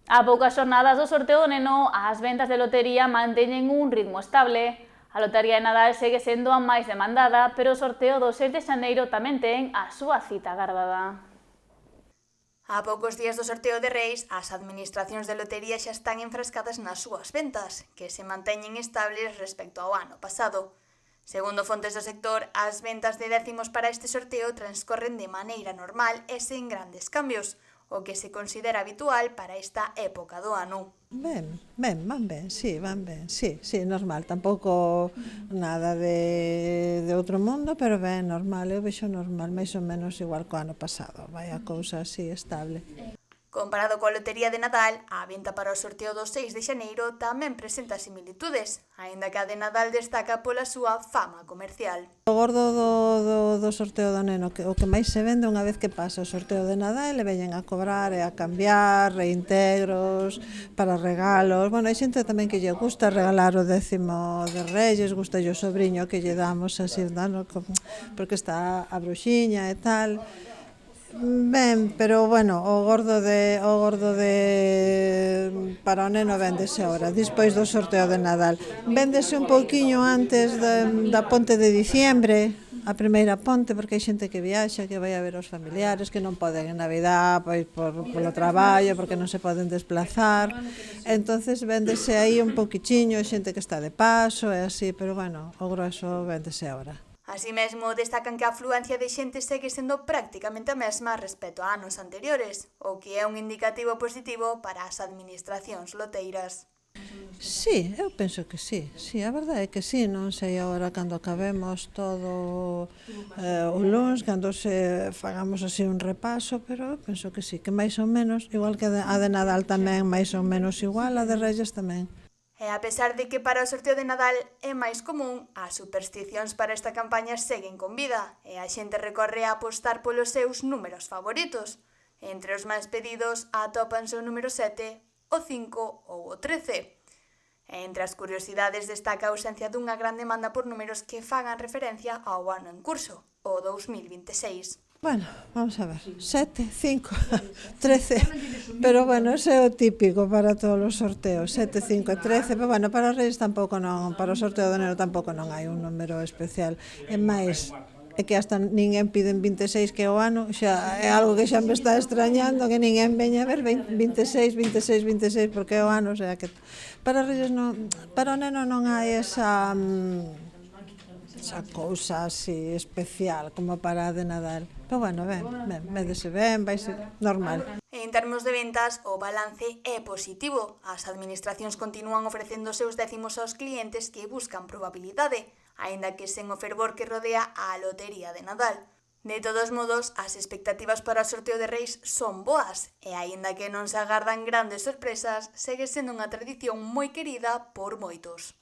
A poucas xornadas do sorteo do Neno, as ventas de lotería manteñen un ritmo estable. A lotería de Nadal segue sendo a máis demandada, pero o sorteo do 6 de xaneiro tamén ten a súa cita agardada. A poucos días do sorteo de Reis, as administracións de lotería xa están enfrascadas nas súas ventas, que se manteñen estables respecto ao ano pasado. Segundo fontes do sector, as ventas de décimos para este sorteo transcorren de maneira normal e sen grandes cambios, o que se considera habitual para esta época do ano. Van ben, sí, normal, tampouco nada de outro mundo, pero ben, normal, eu vexo normal, máis ou menos igual co ano pasado, vai a cousa así estable. Comparado coa lotería de Nadal, a venta para o sorteo do 6 de xaneiro tamén presenta similitudes, aínda que a de Nadal destaca pola súa fama comercial. O gordo do sorteo do Neno, o que máis se vende unha vez que pasa o sorteo de Nadal, e veñen a cobrar e a cambiar, reintegros, para regalos. Bueno, hai xente tamén que lle gusta regalar o décimo de Reyes, gusta o sobriño que lle damos así, porque está a bruxiña e tal. Ben, pero bueno, o gordo de para o Neno véndese ahora, despois do sorteo de Nadal. Véndese un pouquiño antes da ponte de diciembre, a primeira ponte, porque hai xente que viaxa, que vai a ver os familiares, que non poden en Navidad, pois polo traballo, porque non se poden desplazar. Entonces véndese aí un pouquichiño, xente que está de paso e así, pero bueno, o grosso véndese ahora. Así mesmo, destacan que a afluencia de xente segue sendo prácticamente a mesma respecto a anos anteriores, o que é un indicativo positivo para as administracións loteiras. Sí, eu penso que sí, a verdade é que sí, non sei agora cando acabemos todo o luns, cando se fagamos así un repaso, pero eu penso que sí, que máis ou menos, igual que a de Nadal tamén máis ou menos igual, a de Reyes tamén. E a pesar de que para o sorteo de Nadal é máis común, as supersticións para esta campaña seguen con vida e a xente recorre a apostar polos seus números favoritos. Entre os máis pedidos atópanse o número 7, o 5 ou o 13. E entre as curiosidades destaca a ausencia dunha gran demanda por números que fagan referencia ao ano en curso, o 2026. Bueno, vamos a ver, 7, 5, 13, pero bueno, ese é o típico para todos os sorteos, 7, 5 e 13, pero bueno, para os Reis tampouco non, para o sorteo de Enero tampouco non hai un número especial, e máis, é que hasta ninguén piden 26 que é o ano, xa é algo que xa me está extrañando, que ninguén veña a ver 26, porque é o ano, o sea que para os Reis non, para o Neno non hai esa cousa así especial como para a de Nadal. Pero bueno, véndese ben, vai ser normal. En termos de ventas, o balance é positivo. As administracións continúan ofrecendo os seus décimos aos clientes que buscan probabilidade, aínda que sen o fervor que rodea a lotería de Nadal. De todos modos, as expectativas para o sorteo de Reis son boas, e aínda que non se agardan grandes sorpresas, segue sendo unha tradición moi querida por moitos.